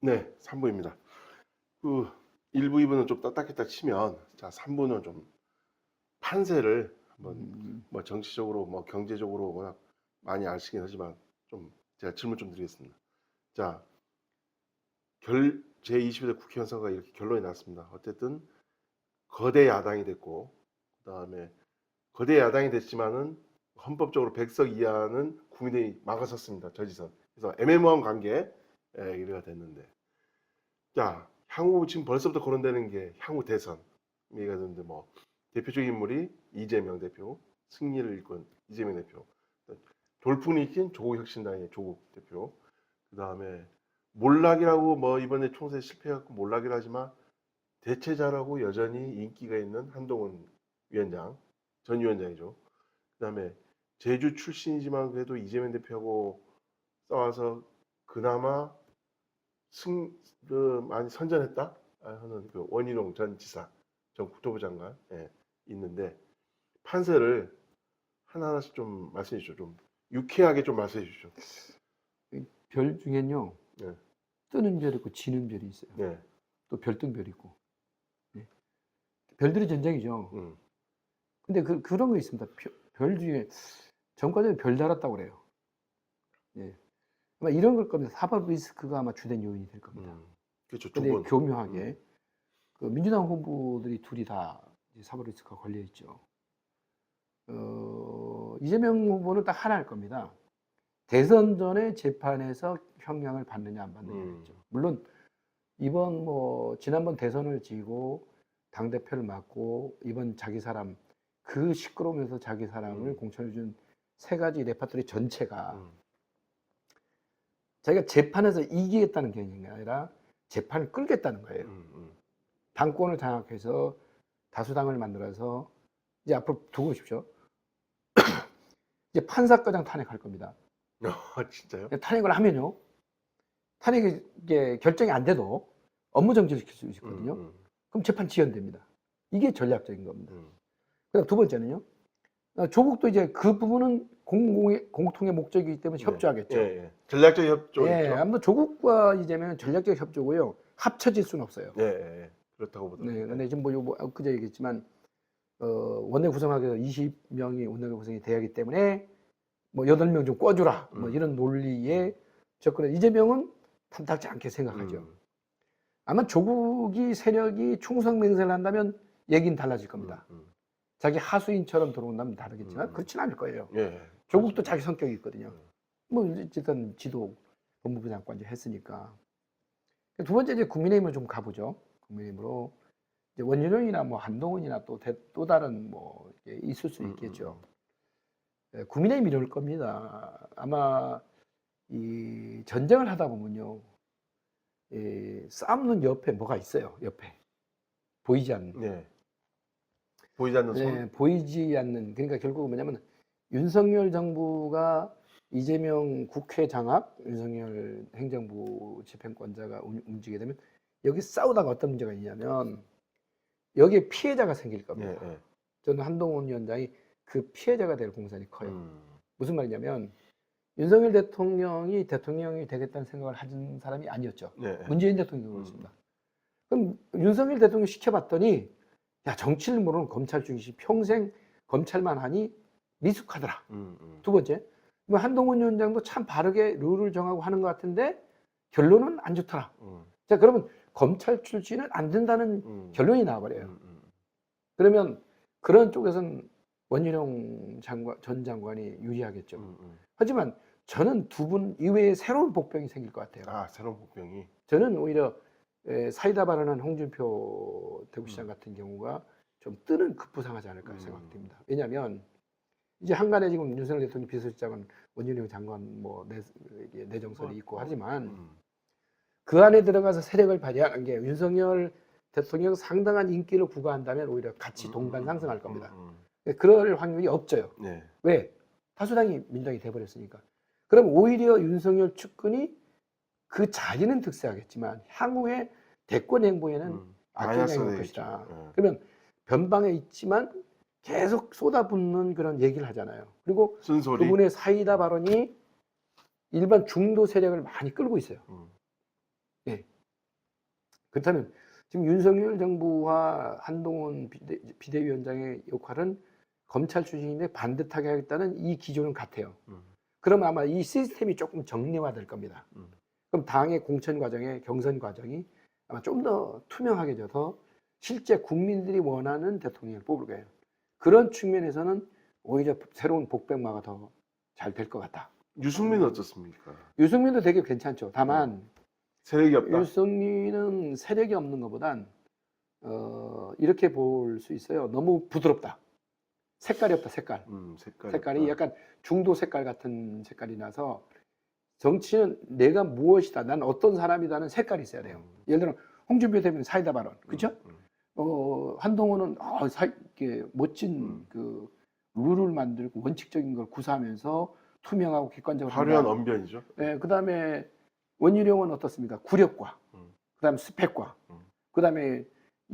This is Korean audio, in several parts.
네, 3부입니다. 그 1부, 2부는 좀 떴다 치면, 자, 3부는 좀 판세를 한번 뭐 정치적으로, 뭐 경제적으로 워낙 많이 아시긴 하지만 좀 제가 질문 좀 드리겠습니다. 자, 제21대 국회의원 선거가 이렇게 결론이 났습니다. 어쨌든 거대 야당이 됐고, 그다음에 거대 야당이 됐지만은 헌법적으로 100석 이하는 국민의힘이 막아섰습니다. 저지선. 그래서 애매모호한 관계에 이래가 됐는데, 자, 향후 지금 벌써부터 거론되는 게 향후 대선 얘기가 되는데, 뭐 대표적인 인물이 이재명 대표, 승리를 이끈 이재명 대표, 돌풍이 낀 조국혁신당의 조국 대표, 그 다음에 몰락이라고 뭐 이번에 총선에 실패해갖고 몰락이라 하지만 대체자라고 여전히 인기가 있는 한동훈 위원장, 전 위원장이죠. 그 다음에 제주 출신이지만 그래도 이재명 대표하고 싸워서 그나마 많이 선전했다 하는 그 원희룡 전 지사, 전 국토부 장관 있는데, 판세를 하나하나씩 좀 말씀해 주시죠. 좀 유쾌하게 좀 말씀해 주시죠. 별 중엔요, 네. 뜨는 별 있고 지는 별이 있어요. 네. 또 별등별 있고. 네. 별들이 전쟁이죠. 근데 그런 거 있습니다. 별 중에 전과자에 별 달았다고 그래요. 네. 아마 이런 걸 겁니다. 사법 리스크가 아마 주된 요인이 될 겁니다. 그렇죠. 두 근데 번. 교묘하게 그 민주당 후보들이 둘이 다 사법 리스크가 걸려 있죠. 이재명 후보는 딱 하나일 겁니다. 대선 전에 재판에서 형량을 받느냐 안 받느냐겠죠. 물론 이번 지난번 대선을 지고 당 대표를 맡고 이번 자기 사람 그 시끄러우면서 자기 사람을 공천해 준 세 가지 레파토리 전체가 자기가 재판에서 이기겠다는 개념이 아니라 재판을 끌겠다는 거예요. 당권을 장악해서 다수당을 만들어서 이제 앞으로 두고 보십시오. 이제 판사과장 탄핵할 겁니다. 진짜요? 탄핵을 하면요, 탄핵이 이게 결정이 안 돼도 업무 정지시킬 수 있거든요. 그럼 재판 지연됩니다. 이게 전략적인 겁니다. 그다음 두 번째는요, 조국도 이제 그 부분은 공통의 목적이기 때문에 협조하겠죠. 전략적 협조겠죠. 아무튼 조국과 이재명은 전략적 협조고요. 합쳐질 수는 없어요. 그렇다고 보더라고요. 네, 근데 지금 엊그제 얘기했지만 원내 구성하기 위해서 20명이 원내 구성이 돼야 하기 때문에 8명 좀 꿔주라 이런 논리에 접근해. 이재명은 탐탁지 않게 생각하죠. 아마 조국이 세력이 충성 맹세를 한다면 얘기는 달라질 겁니다. 자기 하수인처럼 들어온다면 다르겠지만 그렇진 않을 거예요. 조국도 자기 성격이 있거든요. 어쨌든 지도 법무부 장관 이제 했으니까. 두 번째 이제 국민의힘으로 좀 가보죠. 국민의힘으로 이제 원희룡이나 한동훈이나 또 다른 있을 수 있겠죠. 국민의힘이 이럴 겁니다. 아마 이 전쟁을 하다 보면요, 싸움은 옆에 뭐가 있어요. 옆에 보이지 않는. 보이지 않는 손. 보이지 않는. 그러니까 결국은 뭐냐면 윤석열 정부가 이재명 국회 장악, 윤석열 행정부 집행권자가 움직이게 되면 여기 싸우다가 어떤 문제가 있냐면 여기에 피해자가 생길 겁니다. 저는 한동훈 위원장이 그 피해자가 될 공산이 커요. 무슨 말이냐면 윤석열 대통령이 되겠다는 생각을 하는 사람이 아니었죠. 문재인 대통령이 그렇습니다. 그럼 윤석열 대통령 시켜봤더니 야, 정치를 모르는 검찰 중시 평생 검찰만 하니 미숙하더라. 두 번째, 한동훈 위원장도 참 바르게 룰을 정하고 하는 것 같은데 결론은 안 좋더라. 자, 그러면 검찰 출신은 안 된다는 결론이 나와버려요. 그러면 그런 쪽에서는 원희룡 전 장관이 유리하겠죠. 하지만 저는 두 분 이외에 새로운 복병이 생길 것 같아요. 새로운 복병이. 저는 오히려 사이다 발언한 홍준표 대구시장 같은 경우가 좀 뜨는 급부상하지 않을까 생각됩니다. 왜냐하면 이제 한간에 지금 윤석열 대통령 비서실장은 원희룡 장관 내정설이 있고 하지만 그 안에 들어가서 세력을 발휘하는 게 윤석열 대통령 상당한 인기를 구가한다면 오히려 같이 동반 상승할 겁니다. 그럴 확률이 없어요. 왜? 다수당이 민주당이 돼버렸으니까. 그럼 오히려 윤석열 측근이 그 자리는 득세하겠지만 향후에 대권 행보에는 악영향이 올 것이다. 그러면 변방에 있지만 계속 쏟아붓는 그런 얘기를 하잖아요. 그리고 쓴소리. 그분의 사이다 발언이 일반 중도 세력을 많이 끌고 있어요. 그렇다면 지금 윤석열 정부와 한동훈 비대위원장의 역할은 검찰 출신인데 반듯하게 하겠다는 이 기조는 같아요. 그럼 아마 이 시스템이 조금 정리화될 겁니다. 그럼 당의 공천 과정에 경선 과정이 아마 좀 더 투명하게 져서 실제 국민들이 원하는 대통령을 뽑을 거예요. 그런 측면에서는 오히려 새로운 복병마가 더 잘 될 것 같다. 유승민은 어떻습니까? 유승민도 되게 괜찮죠. 다만 세력이 없다. 유승민은 세력이 없는 것보단 이렇게 볼 수 있어요. 너무 부드럽다. 색깔이 없다. 색깔이 없다. 약간 중도 색깔 같은 색깔이 나서 정치는 내가 무엇이다. 난 어떤 사람이다는 색깔이 있어야 돼요. 예를 들어 홍준표 대표는 사이다 발언, 그렇죠? 한동훈은 이렇게 멋진 그 룰을 만들고 원칙적인 걸 구사하면서 투명하고 객관적으로 화려한 한다. 언변이죠. 네, 그다음에 원희룡은 어떻습니까? 구력과, 그다음 스펙과, 그다음에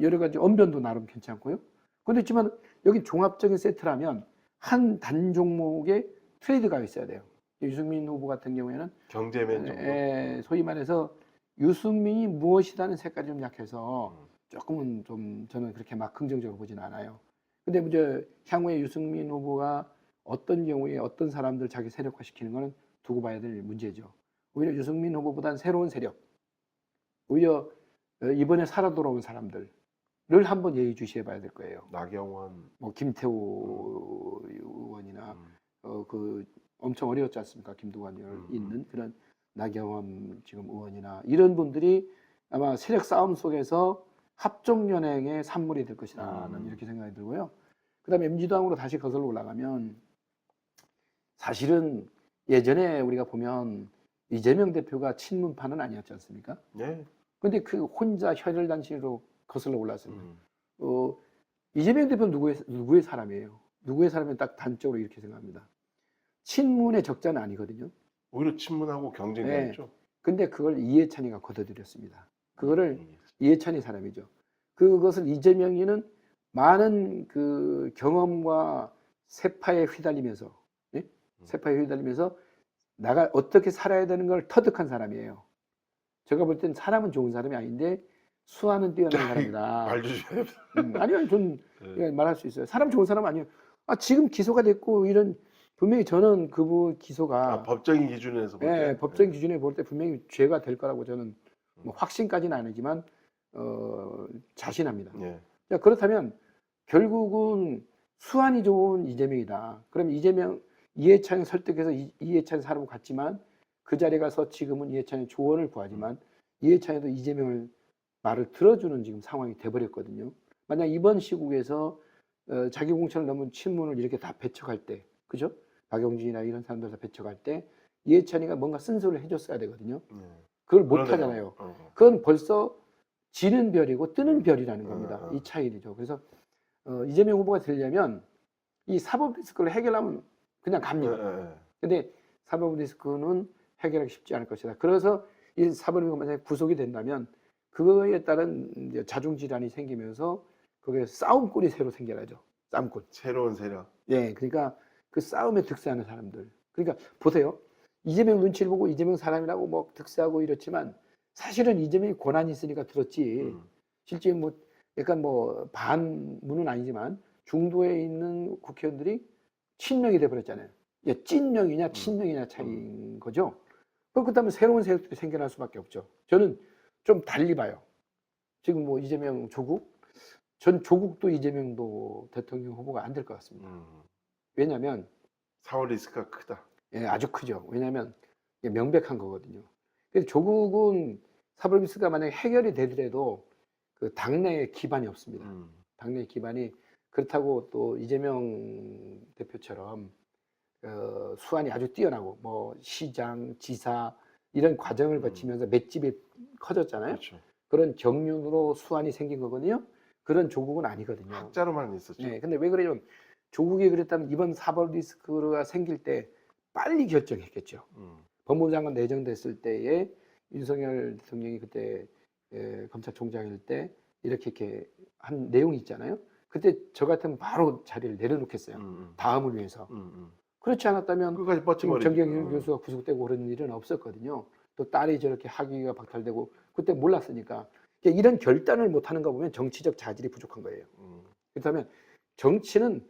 여러 가지 언변도 나름 괜찮고요. 그런데 있지만 여기 종합적인 세트라면 한 단 종목에 트레이드가 있어야 돼요. 유승민 후보 같은 경우에는 경제면 정도. 소위 말해서 유승민이 무엇이라는 색깔이 좀 약해서 조금은 좀 저는 그렇게 막 긍정적으로 보진 않아요. 근데 이제 향후에 유승민 후보가 어떤 경우에 어떤 사람들 자기 세력화시키는 거는 두고 봐야 될 문제죠. 오히려 유승민 후보보다는 새로운 세력, 오히려 이번에 살아 돌아온 사람들을 한번 예의주시해 봐야 될 거예요. 나경원, 뭐 김태호 의원이나 그 엄청 어려웠지 않습니까? 김두관 의원 있는 그런 나경원 지금 의원이나 이런 분들이 아마 세력 싸움 속에서 합종연행의 산물이 될 것이라는 이렇게 생각이 들고요. 그다음에 MZ당으로 다시 거슬러 올라가면 사실은 예전에 우리가 보면 이재명 대표가 친문파는 아니었지 않습니까? 네. 근데 그 혼자 혈혈단신으로 거슬러 올랐습니다. 이재명 대표는 누구의 사람이에요? 누구의 사람이면 딱 단적으로 이렇게 생각합니다. 친문의 적자는 아니거든요. 오히려 친문하고 경쟁자였죠. 네. 근데 그걸 이해찬이가 걷어들였습니다. 그거를 이해찬이 사람이죠. 그것을 이재명이는 많은 그 경험과 세파에 휘달리면서, 예? 세파에 휘달리면서 나가 어떻게 살아야 되는 걸 터득한 사람이에요. 제가 볼 땐 사람은 좋은 사람이 아닌데 수완은 뛰어난 사람이다. 말 주셔야 아니요, 전 말할 수 있어요. 사람 좋은 사람 아니에요. 지금 기소가 됐고 이런 분명히 저는 그분 기소가 법적인 기준에서 볼 때. 법적인 기준에 볼 때 분명히 죄가 될 거라고 저는 뭐 확신까지는 아니지만 자신합니다. 예. 자, 그렇다면 결국은 수완이 좋은 이재명이다. 그럼 이해찬을 설득해서 이해찬 사람을 갔지만 그 자리에 가서 지금은 이해찬의 조언을 구하지만 이해찬에도 이재명을 말을 들어주는 지금 상황이 돼버렸거든요. 만약 이번 시국에서 자기 공천을 넘은 친문을 이렇게 다 배척할 때, 그죠? 박용진이나 이런 사람들 다 배척할 때 이해찬이가 뭔가 쓴소리를 해줬어야 되거든요. 그걸 못 하잖아요. 그건 벌써 지는 별이고 뜨는 별이라는 겁니다. 이 차이죠. 그래서 이재명 후보가 되려면 이 사법 리스크를 해결하면 그냥 갑니다. 근데 사법 리스크는 해결하기 쉽지 않을 것이다. 그래서 이 사법 리스크가 만약에 구속이 된다면 그거에 따른 이제 자중질환이 생기면서 거기에 싸움꾼이 새로 생겨나죠. 싸움꾼. 새로운 세력. 예, 그러니까 그 싸움에 득세하는 사람들. 그러니까 보세요. 이재명 눈치를 보고 이재명 사람이라고 뭐 득세하고 이렇지만 사실은 이재명이 권한이 있으니까 들었지. 실제 뭐 약간 뭐 반문은 아니지만 중도에 있는 국회의원들이 친명이 돼버렸잖아요. 찐명이냐 친명이냐 차이인 거죠. 그렇다면 새로운 세력들이 생겨날 수밖에 없죠. 저는 좀 달리 봐요. 지금 뭐 이재명 조국, 전 조국도 이재명도 대통령 후보가 안 될 것 같습니다. 왜냐하면 사법 리스크가 크다. 예, 아주 크죠. 왜냐하면 명백한 거거든요. 그래서 조국은 사법 리스크가 만약에 해결이 되더라도 그 당내에 기반이 없습니다. 당내 기반이 그렇다고 또 이재명 대표처럼 수완이 아주 뛰어나고 뭐 시장, 지사 이런 과정을 거치면서 맷집이 커졌잖아요. 그렇죠. 그런 경륜으로 수완이 생긴 거거든요. 그런 조국은 아니거든요. 학자로만 있었죠. 네, 근데 왜 그러냐면 조국이 그랬다면 이번 사법 리스크가 생길 때 빨리 결정했겠죠. 법무부 장관 내정됐을 때에 윤석열 대통령이 그때 검찰총장일 때 이렇게 한 내용이 있잖아요. 그때 저 같으면 바로 자리를 내려놓겠어요. 다음을 위해서. 그렇지 않았다면 끝까지 지금 뻗쳐버리죠. 정경심 교수가 구속되고 그런 일은 없었거든요. 또 딸이 저렇게 학위가 박탈되고 그때 몰랐으니까 그러니까 이런 결단을 못 하는 거 보면 정치적 자질이 부족한 거예요. 그렇다면 정치는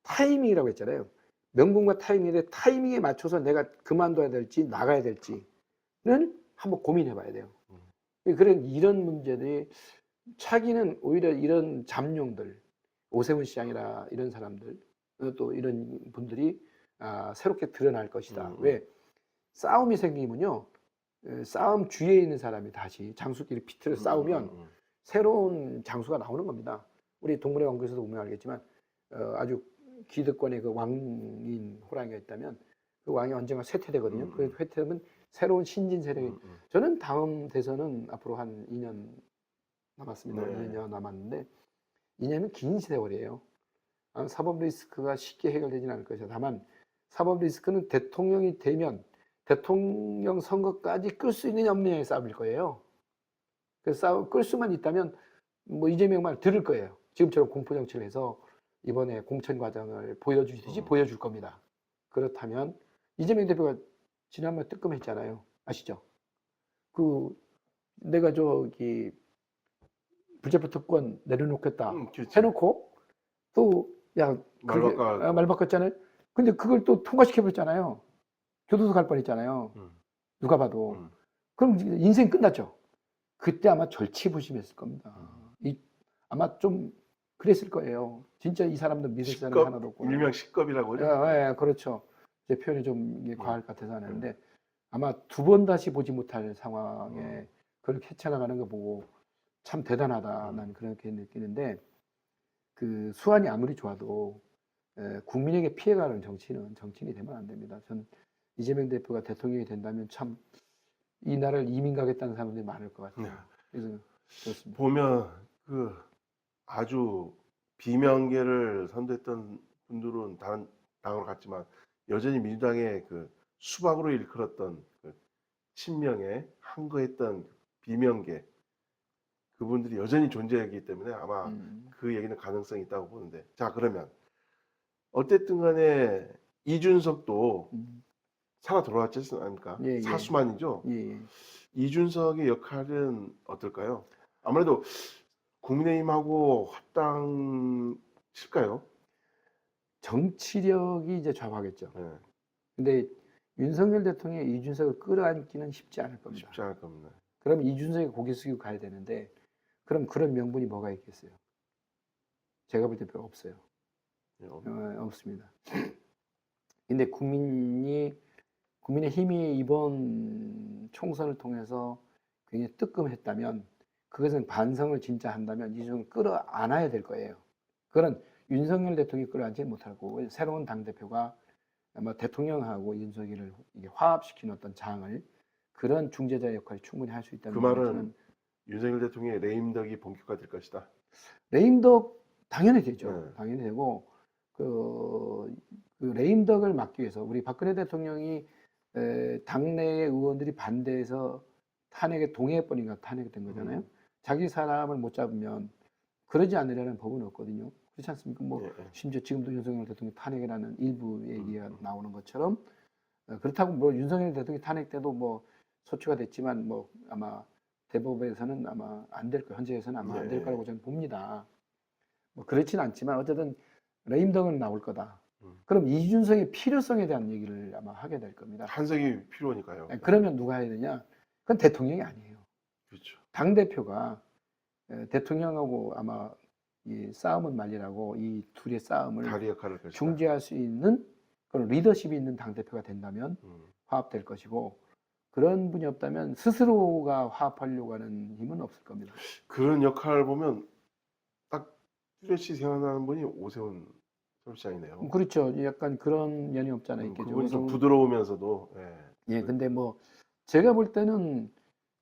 타이밍이라고 했잖아요. 명분과 타이밍인데 타이밍에 맞춰서 내가 그만둬야 될지 나가야 될지는 한번 고민해 봐야 돼요. 그런 이런 문제들이 차기는 오히려 이런 잠룡들, 오세훈 시장이나 이런 사람들 또 이런 분들이 새롭게 드러날 것이다. 왜? 싸움이 생기면요. 싸움 주위에 있는 사람이 다시 장수끼리 피트를 싸우면 새로운 장수가 나오는 겁니다. 우리 동물의 왕국에서도 보면 알겠지만 아주 기득권의 그 왕인 호랑이가 있다면 그 왕이 언젠가 쇠퇴되거든요. 그 쇠퇴되면 새로운 신진 세력이 저는 다음 대선은 앞으로 한 2년 남았습니다. 네. 2년 남았는데 2년은 긴 세월이에요. 사법 리스크가 쉽게 해결되지는 않을 것이다. 다만 사법 리스크는 대통령이 되면 대통령 선거까지 끌 수 있느냐 없느냐의 싸움일 거예요. 그래서 끌 수만 있다면 뭐 이재명 말 들을 거예요. 지금처럼 공포 정치를 해서 이번에 공천 과정을 보여주듯이 보여줄 겁니다. 그렇다면 이재명 대표가 지난번에 뜨끔했잖아요. 아시죠? 그 내가 저기 불체포 특권 내려놓겠다 해놓고 또 야 말 바꿨잖아요. 근데 그걸 또 통과시켜버렸잖아요. 교도소 갈 뻔했잖아요. 누가 봐도. 그럼 인생 끝났죠. 그때 아마 절치부심했을 겁니다. 아마 좀 그랬을 거예요. 진짜 이 사람들 믿을 사람이 하나도 없고. 일명 식겁이라고 하죠. 예, 그렇죠. 제 표현이 좀 과할 것 같아서 하는데 아마 두 번 다시 보지 못할 상황에 그렇게 헤쳐나가는 거 보고 참 대단하다. 난 그렇게 느끼는데 그 수완이 아무리 좋아도 국민에게 피해가는 정치인이 되면 안 됩니다. 전 이재명 대표가 대통령이 된다면 참 이 나라를 이민 가겠다는 사람들이 많을 것 같아요. 그래서 그렇습니다. 보면 그 아주 비명계를 선도했던 분들은 다른 당으로 갔지만 여전히 민주당의 그 수박으로 일컬었던 그 친명에 항거했던 비명계 그분들이 여전히 존재하기 때문에 아마 그 얘기는 가능성이 있다고 보는데 자 그러면 어쨌든 간에 이준석도 살아 돌아왔지 않습니까? 예, 예. 사수만이죠. 예. 이준석의 역할은 어떨까요? 아무래도 국민의힘하고 합당 칠까요? 정치력이 이제 좌우하겠죠. 네, 근데 윤석열 대통령이 이준석을 끌어안기는 쉽지 않을 겁니다. 쉽지 않을 겁니다. 그럼 이준석이 고개 숙이고 가야 되는데 그럼 그런 명분이 뭐가 있겠어요? 제가 볼 때 별로 없어요. 네, 없습니다. 근데 국민의 힘이 이번 총선을 통해서 굉장히 뜨끔했다면 그것은 반성을 진짜 한다면 이준석을 끌어안아야 될 거예요. 그건 윤석열 대통령이 끌어안지 못할 거고 새로운 당대표가 아마 대통령하고 이준석이를 화합시키는 어떤 장을 그런 중재자 역할을 충분히 할 수 있다는 그 말은 윤석열 대통령의 레임덕이 본격화될 것이다. 레임덕 당연히 되죠. 네. 당연히 되고 그 레임덕을 막기 위해서 우리 박근혜 대통령이 당내의 의원들이 반대해서 탄핵에 동의해버리니까 탄핵이 된 거잖아요. 자기 사람을 못 잡으면 그러지 않으려는 법은 없거든요. 그렇지 않습니까? 뭐 예, 심지어 지금도 윤석열 대통령 탄핵이라는 일부 얘기가 나오는 것처럼 그렇다고 뭐 윤석열 대통령 탄핵 때도 뭐 소추가 됐지만 뭐 아마 대법에서는 아마 안 될 거, 현재에서는 아마 안 될 거라고 저는 봅니다. 뭐 그렇진 않지만 어쨌든 레임덕은 나올 거다. 그럼 이준석의 필요성에 대한 얘기를 아마 하게 될 겁니다. 한석이 필요하니까요. 그러면 누가 해야 되냐? 그건 대통령이 아니에요. 그렇죠. 당 대표가 대통령하고 아마 이 싸움은 말리라고 이 둘의 싸움을 다리 역할을 중재할 수 있는 그런 리더십이 있는 당 대표가 된다면 화합될 것이고 그런 분이 없다면 스스로가 화합하려고 하는 힘은 없을 겁니다. 그런 역할을 보면 딱 뚜렷이 생각나는 분이 오세훈 서울시장이네요. 그렇죠. 약간 그런 면이 없잖아 있겠죠. 그분이 좀 부드러우면서도 예, 근데 뭐 제가 볼 때는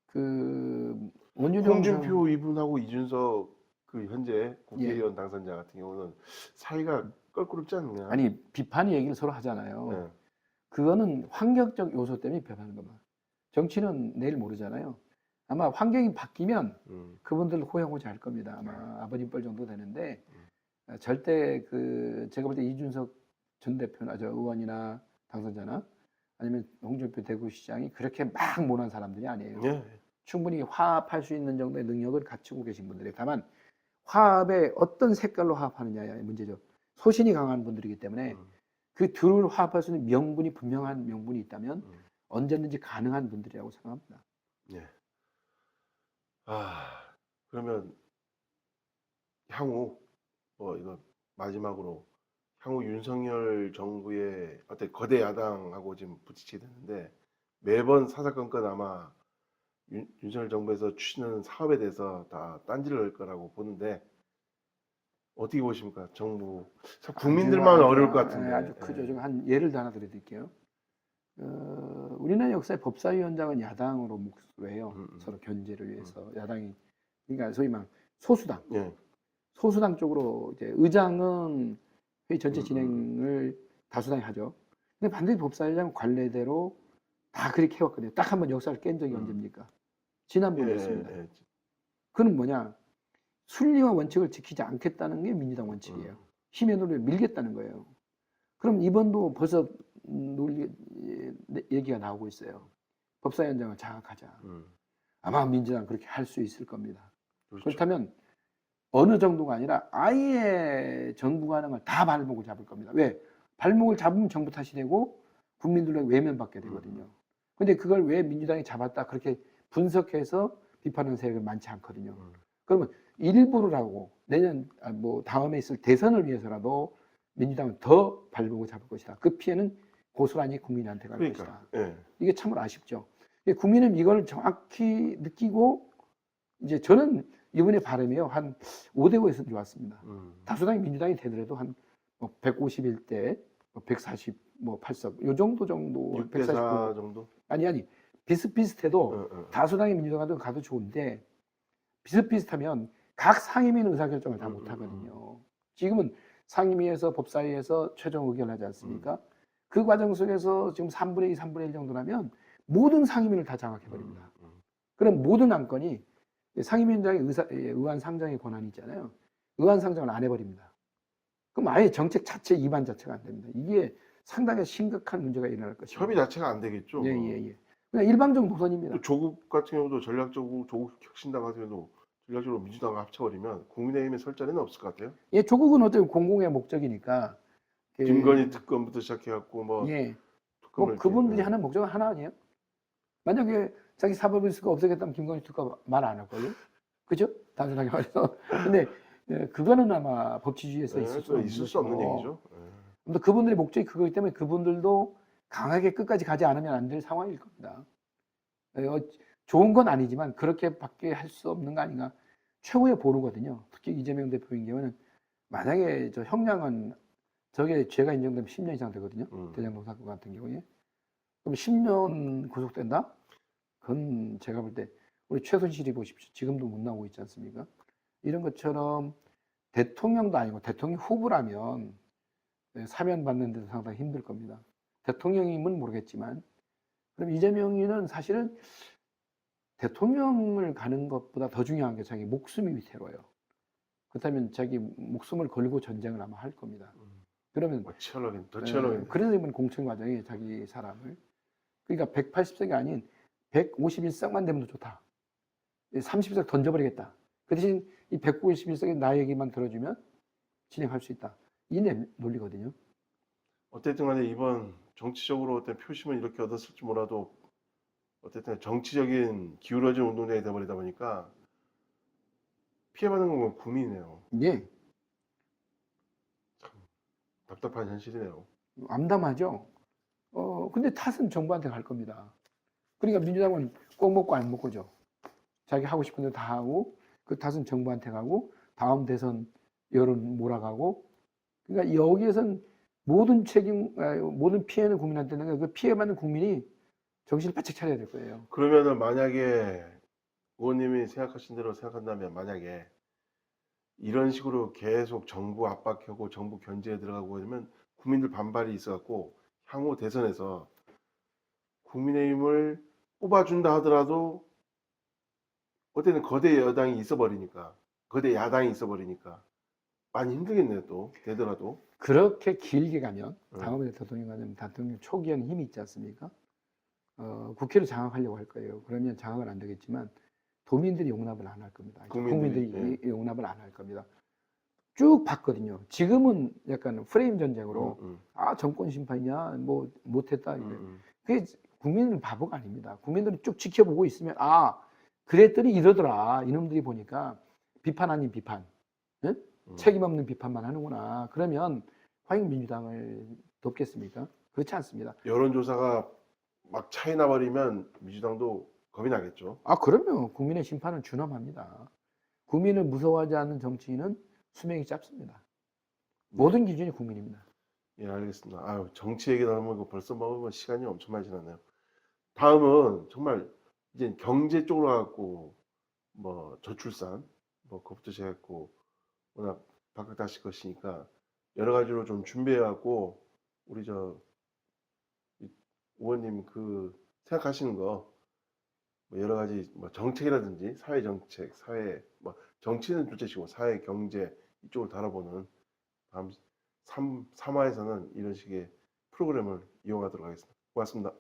그 홍준표 이분하고 이준석 그 현재 국회의원 당선자 같은 경우는 사이가 껄끄럽지 않느냐. 아니 비판의 얘기를 서로 하잖아요. 네. 그거는 환경적 요소 때문에 비판하는 겁니다. 정치는 내일 모르잖아요. 아마 환경이 바뀌면 그분들 호영호재 할 겁니다. 아마 아버님 뻘 정도 되는데 절대 그 제가 볼 때 이준석 전 대표나 저 의원이나 당선자나 아니면 홍준표 대구시장이 그렇게 막 모난 사람들이 아니에요. 네. 충분히 화합할 수 있는 정도의 능력을 갖추고 계신 분들이 다만 화합에 어떤 색깔로 화합하느냐의 문제죠. 소신이 강한 분들이기 때문에 음, 그 둘을 화합할 수 있는 명분이 분명한 명분이 있다면 음. 언제든지 가능한 분들이라고 생각합니다. 예. 아, 그러면 향후 뭐 이거 마지막으로 향후 윤석열 정부의 어떤 거대 야당하고 지금 부딪히게 됐는데 매번 사사건건 아마 윤석열 정부에서 추진하는 사업에 대해서 다 딴지를 넣을 거라고 보는데 어떻게 보십니까? 정부 국민들만 어려울 것 같은데. 아주 크죠. 예. 제가 한 예를 하나 드릴게요. 우리나라 역사의 법사위원장은 야당으로 몫을 해요. 서로 견제를 위해서 야당이 그러니까 소위 말 소수당 예. 소수당 쪽으로 이제 의장은 회의 전체 음, 진행을 다수당이 하죠. 근데 반드시 법사위원장은 관례대로 다 그렇게 해왔거든요. 딱 한 번 역사를 깬 적이 언제입니까? 지난번이었습니다. 예. 그건 뭐냐? 순리와 원칙을 지키지 않겠다는 게 민주당 원칙이에요. 힘의 논리를 밀겠다는 거예요. 그럼 이번도 벌써 얘기가 나오고 있어요. 법사위원장을 장악하자. 아마 민주당 그렇게 할 수 있을 겁니다. 그렇죠. 그렇다면 어느 정도가 아니라 아예 정부 관행을 다 발목을 잡을 겁니다. 왜? 발목을 잡으면 정부 탓이 되고 국민들에게 외면받게 되거든요. 근데 그걸 왜 민주당이 잡았다 그렇게 분석해서 비판하는 세력이 많지 않거든요. 그러면 일부를 하고 내년 뭐 다음에 있을 대선을 위해서라도 민주당은 더 발목을 잡을 것이다. 그 피해는 고스란히 국민한테 갈 것이다. 예. 이게 참으로 아쉽죠. 국민은 이걸 정확히 느끼고 이제 저는 이번에 바람이요 한 5대5에서 좋았습니다. 다수당이 민주당이 되더라도 한 151대, 140, 8석 요 정도 6대4 정도? 아니 비슷비슷해도 다수당이 민주당한테 가도 좋은데 비슷비슷하면 각 상임위는 의사결정을 다 못하거든요. 지금은 상임위에서 법사위에서 최종 의견하지 않습니까? 그 과정 속에서 지금 3분의 2, 3분의 1 정도라면 모든 상임위를 다 장악해버립니다. 그럼 모든 안건이 상임위원장의 의안 상정의 권한이 있잖아요. 의안 상정을 안 해버립니다. 그럼 아예 정책 자체 입안 자체가 안 됩니다. 이게 상당히 심각한 문제가 일어날 것입니다. 협의 자체가 안 되겠죠. 예. 그냥 일방적 노선입니다. 또 조국 같은 경우도 전략적으로 조국 혁신당 같은 경우도 전략적으로 민주당과 합쳐버리면 국민의힘에 설 자리는 없을 것 같아요. 예, 조국은 어차피 공공의 목적이니까. 김건희 특검부터 시작해갖고 뭐 예. 특검을 그분들이 이렇게, 하는 목적은 하나 아니에요? 만약에 자기 사법리스크가 없애겠다면 김건희 특검 말 안 할걸요? 그죠? 단순하게 말해서. 근데 그거는 아마 법치주의에서 있을 수 없는 얘기죠. 근데 그분들의 목적이 그거기 때문에 그분들도 강하게 끝까지 가지 않으면 안 될 상황일 겁니다. 좋은 건 아니지만 그렇게밖에 할 수 없는 거 아닌가? 최후의 보루거든요. 특히 이재명 대표인 경우는 만약에 저 형량은 저게 죄가 인정되면 10년 이상 되거든요. 대장동 사건 같은 경우에. 그럼 10년 구속된다? 그건 제가 볼 때 우리 최순실이 보십시오. 지금도 못 나오고 있지 않습니까? 이런 것처럼 대통령도 아니고 대통령 후보라면 사면 받는 데도 상당히 힘들 겁니다. 대통령임은 모르겠지만 그럼 이재명이는 사실은 대통령을 가는 것보다 더 중요한 게 자기 목숨이 위태로워요. 그렇다면 자기 목숨을 걸고 전쟁을 아마 할 겁니다. 그러면 더 치열하게. 그래서 이번 공천 과정에 자기 사람을 그러니까 180석이 아닌 151석만 되면 더 좋다. 30석 던져버리겠다. 그 대신 이 151석이 나 얘기만 들어주면 진행할 수 있다. 이 논리거든요. 어쨌든 간에 이번 정치적으로 어떤 표심은 이렇게 얻었을지 몰라도 어쨌든 정치적인 기울어진 운동장이 되어버리다 보니까 피해받는 건 국민이네요. 예. 답답한 현실이네요. 암담하죠. 근데 탓은 정부한테 갈 겁니다. 그러니까 민주당은 꼭 먹고 안 먹고죠. 자기 하고 싶은 대로 다 하고 그 탓은 정부한테 가고 다음 대선 여론 몰아가고 그러니까 여기에선 모든 모든 피해는 국민한테 있는 그 피해받는 국민이 정신을 바짝 차려야 될 거예요. 그러면은 만약에 의원님이 생각하신 대로 생각한다면 만약에 이런 식으로 계속 정부 압박하고 정부 견제에 들어가고 그러면 국민들 반발이 있어갖고 향후 대선에서 국민의힘을 뽑아준다 하더라도 어쨌든 거대 야당이 있어버리니까 많이 힘들겠네요. 또 되더라도. 그렇게 길게 가면 다음에 대통령 가면 대통령 초기에는 힘이 있지 않습니까? 국회를 장악하려고 할 거예요. 그러면 장악은 안 되겠지만 도민들이 용납을 안 할 겁니다. 국민들이, 국민들이 용납을 안 할 겁니다. 쭉 봤거든요. 지금은 약간 프레임 전쟁으로 아 정권 심판이냐 뭐 못했다. 그게 국민은 바보가 아닙니다. 국민들이 쭉 지켜보고 있으면 아 그랬더니 이러더라. 이놈들이 보니까 비판 아닌 비판, 응? 책임 없는 비판만 하는구나. 그러면 과연 민주당을 돕겠습니까? 그렇지 않습니다. 여론조사가 막 차이 나버리면 민주당도 겁이 나겠죠. 아 그러면 국민의 심판은 준엄합니다. 국민을 무서워하지 않는 정치인은 수명이 짧습니다. 모든 기준이 국민입니다. 예, 알겠습니다. 아유, 정치 얘기 나오면 벌써 뭐 시간이 엄청 많이 지났네요. 다음은 정말 이제 경제 쪽으로 가고 뭐 저출산 뭐 그것부터 시작했고 워낙 박학다식 것이니까 여러 가지로 좀 준비해갖고 우리 이 의원님 그 생각하시는 거뭐 여러 가지 뭐 정책이라든지 사회 정책, 사회 뭐 정치는 둘째치고 사회 경제 이쪽을 다뤄보는 다음 3화에서는 이런 식의 프로그램을 이용하도록 하겠습니다. 고맙습니다.